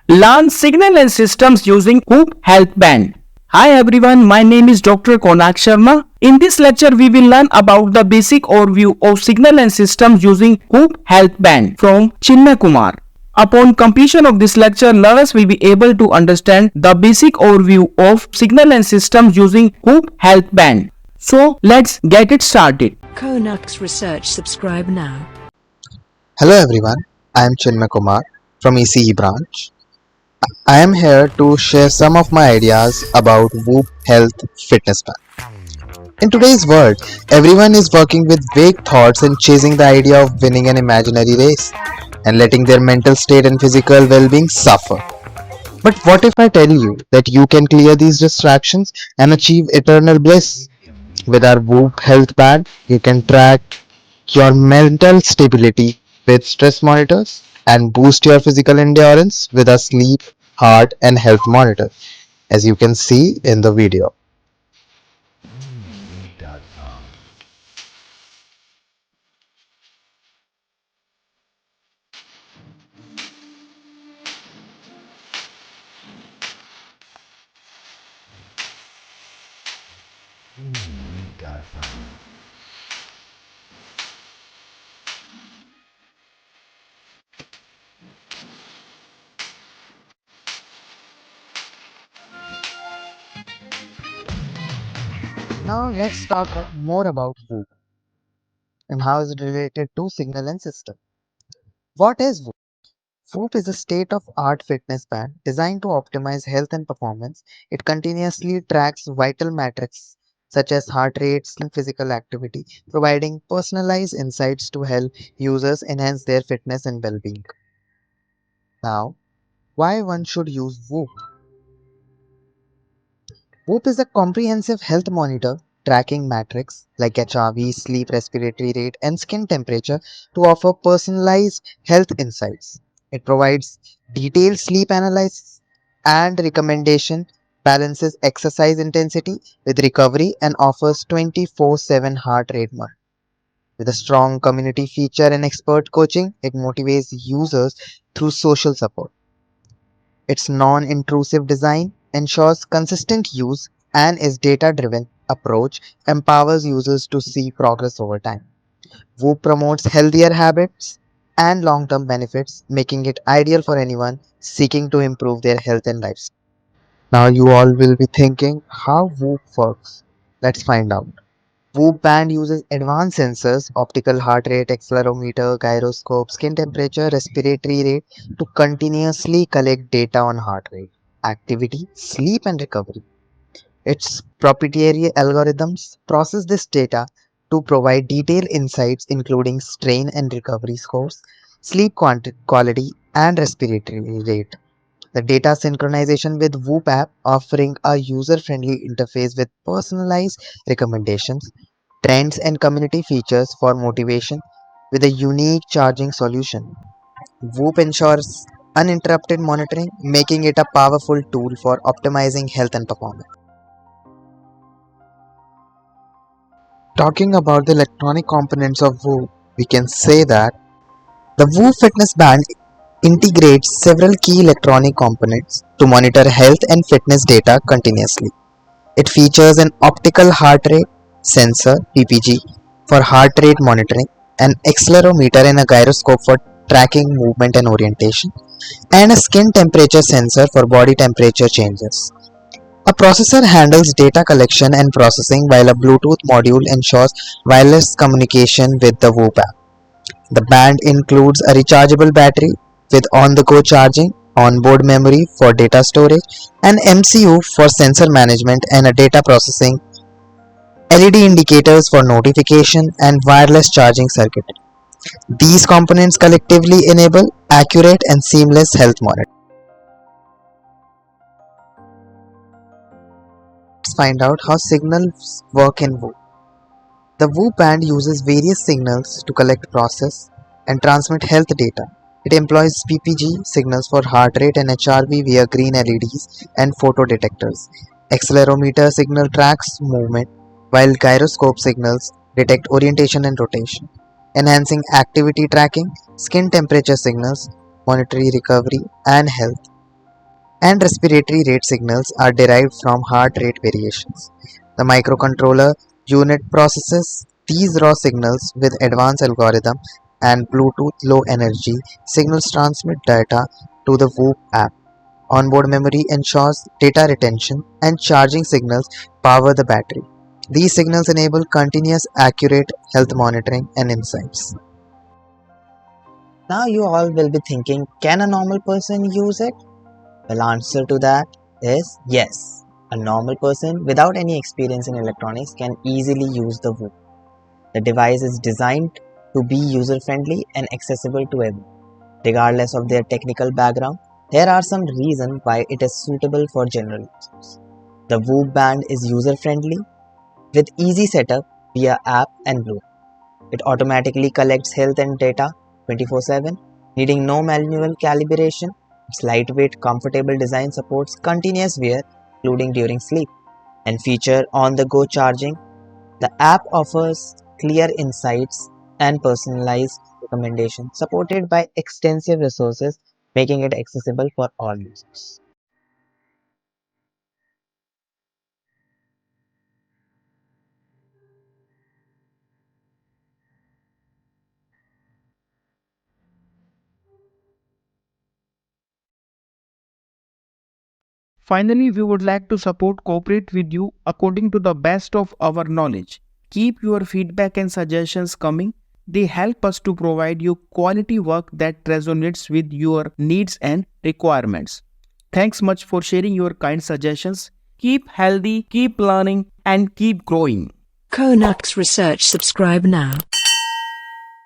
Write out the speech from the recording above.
Learn signal and systems using Whoop Health Band. Hi everyone, my name is Dr. Konark Sharma. In this lecture, we will learn about the basic overview of signal and systems using Whoop Health Band from Chinmay Kumar. Upon completion of this lecture, learners will be able to understand the basic overview of signal and systems using Whoop Health Band. So let's get it started. KONARK'S Research. Subscribe now. Hello everyone, I am Chinmay Kumar from ECE branch. I am here to share some of my ideas about Whoop Health Fitness Band. In today's world, everyone is working with vague thoughts and chasing the idea of winning an imaginary race and letting their mental state and physical well-being suffer. But what if I tell you that you can clear these distractions and achieve eternal bliss? With our Whoop Health Band, you can track your mental stability with stress monitors and boost your physical endurance with a sleep, heart and health monitor, as you can see in the video. Now let's talk more about Whoop and how is it related to signal and system. What is Whoop? Whoop is a state-of-art fitness band designed to optimize health and performance. It continuously tracks vital metrics such as heart rate, sleep, and physical activity, providing personalized insights to help users enhance their fitness and well-being. Now, why one should use Whoop? Whoop is a comprehensive health monitor tracking metrics like HRV, sleep, respiratory rate, and skin temperature to offer personalized health insights. It provides detailed sleep analysis and recommendation, balances exercise intensity with recovery, and offers 24/7 heart rate monitoring. With a strong community feature and expert coaching, it motivates users through social support. Its non-intrusive design ensures consistent use and its data-driven approach empowers users to see progress over time. Whoop promotes healthier habits and long-term benefits, making it ideal for anyone seeking to improve their health and lifestyle. Now you all will be thinking how Whoop works. Let's find out. Whoop band uses advanced sensors, optical heart rate, accelerometer, gyroscope, skin temperature, respiratory rate to continuously collect data on heart rate, activity, sleep and recovery. Its proprietary algorithms process this data to provide detailed insights including strain and recovery scores, sleep quality and respiratory rate. The data synchronization with Whoop app offering a user-friendly interface with personalized recommendations, trends and community features for motivation with a unique charging solution. Whoop ensures uninterrupted monitoring, making it a powerful tool for optimizing health and performance. Talking about the electronic components of Whoop, we can say that the Whoop Fitness Band integrates several key electronic components to monitor health and fitness data continuously. It features an optical heart rate sensor (PPG) for heart rate monitoring, an accelerometer and a gyroscope for tracking movement and orientation, and a skin temperature sensor for body temperature changes. A processor handles data collection and processing while a Bluetooth module ensures wireless communication with the Whoop app. The band includes a rechargeable battery with on-the-go charging, onboard memory for data storage, an MCU for sensor management and a data processing, LED indicators for notification, and wireless charging circuit. These components collectively enable accurate and seamless health monitoring. Let's find out how signals work in Whoop. The Whoop band uses various signals to collect, process, and transmit health data. It employs PPG signals for heart rate and HRV via green LEDs and photodetectors. Accelerometer signal tracks movement, while gyroscope signals detect orientation and rotation. Enhancing activity tracking, skin temperature signals, monitoring recovery and health. and respiratory rate signals are derived from heart rate variations. The microcontroller unit processes these raw signals with advanced algorithm and Bluetooth Low Energy signals transmit data to the Whoop app. Onboard memory ensures data retention and charging signals power the battery. These signals enable continuous accurate health monitoring and insights. Now you all will be thinking, can a normal person use it? Well, answer to that is yes. A normal person without any experience in electronics can easily use the Whoop. The device is designed to be user-friendly and accessible to everyone, regardless of their technical background. Here are some reasons why it is suitable for general users. The Whoop band is user-friendly with easy setup via app and Bluetooth. It automatically collects health and data 24/7, needing no manual calibration. Its lightweight, comfortable design supports continuous wear, including during sleep, and feature on-the-go charging. The app offers clear insights and personalized recommendations, supported by extensive resources, making it accessible for all users. Finally, we would like to cooperate with you according to the best of our knowledge. Keep your feedback and suggestions coming. They help us to provide you quality work that resonates with your needs and requirements. Thanks much for sharing your kind suggestions. Keep healthy, keep learning, and keep growing. KONARK'S Research. Subscribe now.